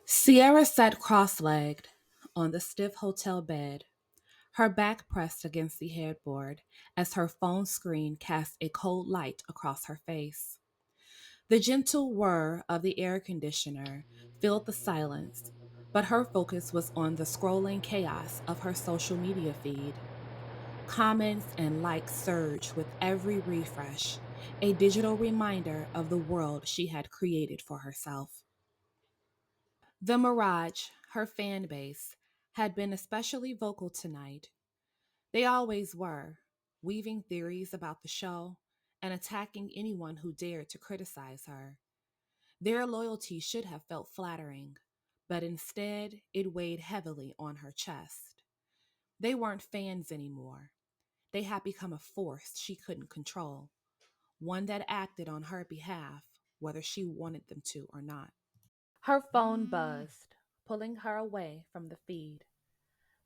Sierra sat cross-legged on the stiff hotel bed, her back pressed against the headboard as her phone screen cast a cold light across her face. The gentle whir of the air conditioner filled the silence, but her focus was on the scrolling chaos of her social media feed. Comments and likes surged with every refresh, a digital reminder of the world she had created for herself. The Mirage, her fan base, had been especially vocal tonight. They always were, weaving theories about the show and attacking anyone who dared to criticize her. Their loyalty should have felt flattering, but instead it weighed heavily on her chest. They weren't fans anymore. They had become a force she couldn't control, one that acted on her behalf, whether she wanted them to or not. Her phone buzzed, pulling her away from the feed.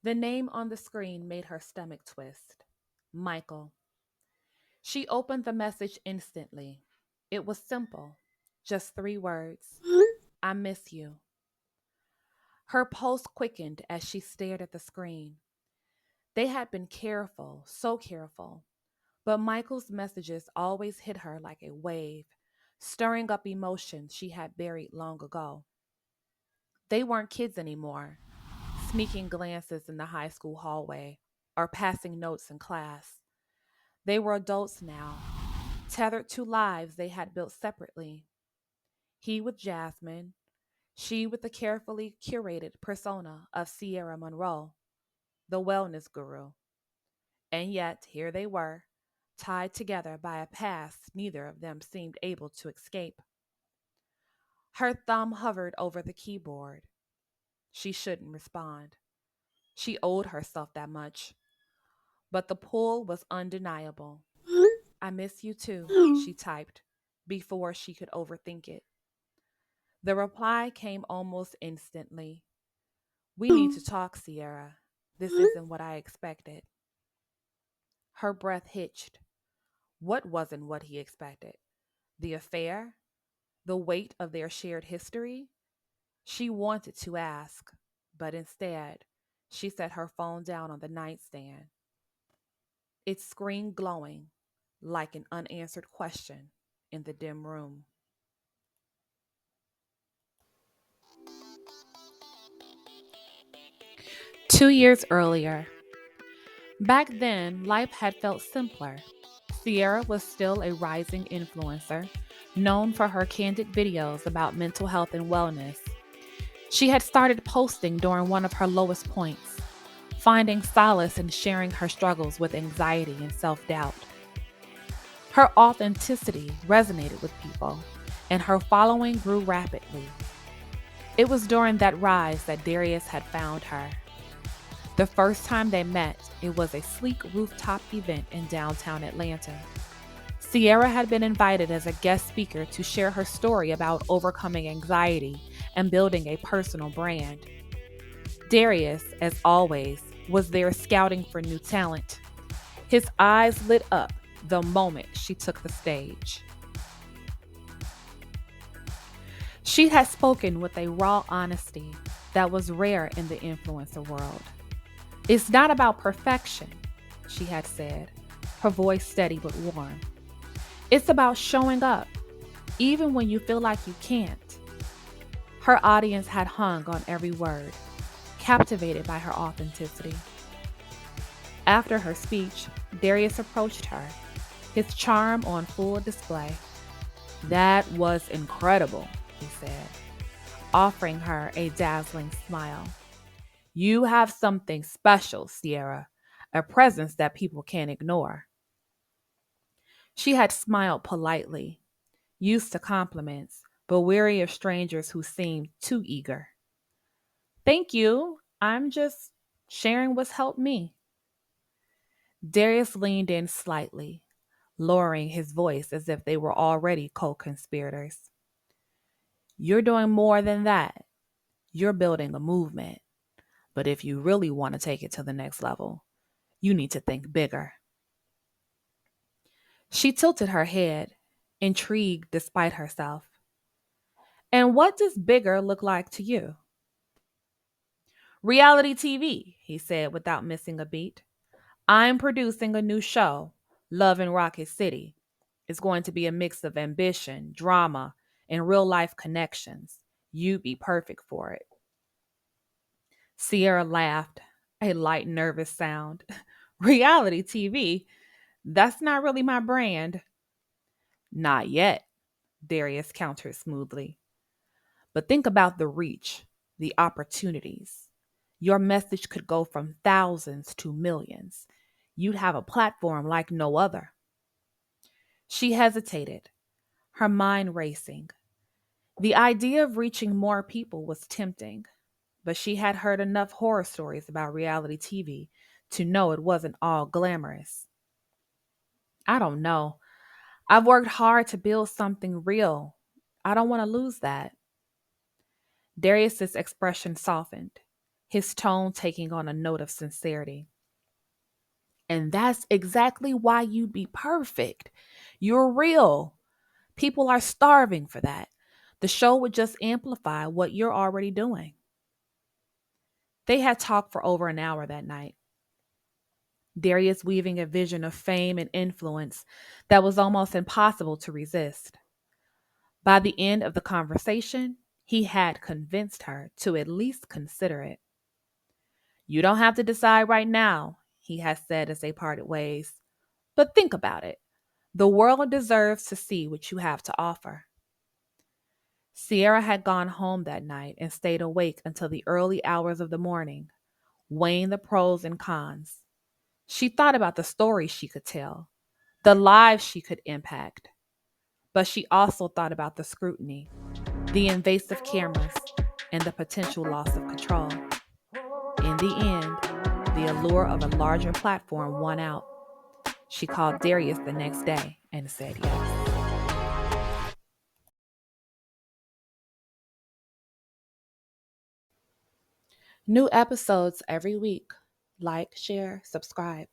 The name on the screen made her stomach twist. Michael. She opened the message instantly. It was simple, just 3 words. I miss you. Her pulse quickened as she stared at the screen. They had been careful, so careful, but Michael's messages always hit her like a wave, stirring up emotions she had buried long ago. They weren't kids anymore, sneaking glances in the high school hallway or passing notes in class. They were adults now, tethered to lives they had built separately. He with Jasmine, she with the carefully curated persona of Sierra Monroe, the wellness guru. And yet, here they were, tied together by a past neither of them seemed able to escape. Her thumb hovered over the keyboard. She shouldn't respond. She owed herself that much. But the pull was undeniable. I miss you too, she typed, before she could overthink it. The reply came almost instantly. We need to talk, Sierra. This isn't what I expected. Her breath hitched. What wasn't what he expected? The affair? The weight of their shared history? She wanted to ask, but instead, she set her phone down on the nightstand, its screen glowing like an unanswered question in the dim room. 2 years earlier, back then, life had felt simpler. Sierra was still a rising influencer, known for her candid videos about mental health and wellness. She had started posting during one of her lowest points, finding solace in sharing her struggles with anxiety and self doubt. Her authenticity resonated with people, and her following grew rapidly. It was during that rise that Darius had found her. The first time they met, it was a sleek rooftop event in downtown Atlanta. Sierra had been invited as a guest speaker to share her story about overcoming anxiety and building a personal brand. Darius, as always, was there scouting for new talent. His eyes lit up the moment she took the stage. She had spoken with a raw honesty that was rare in the influencer world. It's not about perfection, she had said, her voice steady but warm. It's about showing up, even when you feel like you can't. Her audience had hung on every word, captivated by her authenticity. After her speech, Darius approached her, his charm on full display. That was incredible, he said, offering her a dazzling smile. You have something special, Sierra, a presence that people can't ignore. She had smiled politely, used to compliments, but weary of strangers who seemed too eager. Thank you. I'm just sharing what's helped me. Darius leaned in slightly, lowering his voice as if they were already co conspirators. You're doing more than that. You're building a movement. But if you really want to take it to the next level, you need to think bigger. She tilted her head, intrigued despite herself. And what does bigger look like to you? Reality TV, he said without missing a beat. I'm producing a new show, Love in Rocket City. It's going to be a mix of ambition, drama, and real life connections. You'd be perfect for it. Sierra laughed, a light, nervous sound. Reality TV? That's not really my brand. Not yet, Darius countered smoothly. But think about the reach, the opportunities. Your message could go from thousands to millions. You'd have a platform like no other. She hesitated, her mind racing. The idea of reaching more people was tempting, but she had heard enough horror stories about reality TV to know it wasn't all glamorous. I don't know. I've worked hard to build something real. I don't want to lose that. Darius's expression softened, his tone taking on a note of sincerity. And that's exactly why you'd be perfect. You're real. People are starving for that. The show would just amplify what you're already doing. They had talked for over an hour that night, Darius weaving a vision of fame and influence that was almost impossible to resist. By the end of the conversation, he had convinced her to at least consider it. You don't have to decide right now, he had said as they parted ways, but think about it. The world deserves to see what you have to offer. Sierra had gone home that night and stayed awake until the early hours of the morning, weighing the pros and cons. She thought about the stories she could tell, the lives she could impact, but she also thought about the scrutiny, the invasive cameras, and the potential loss of control. In the end, the allure of a larger platform won out. She called Darius the next day and said yes. New episodes every week. Like, share, subscribe.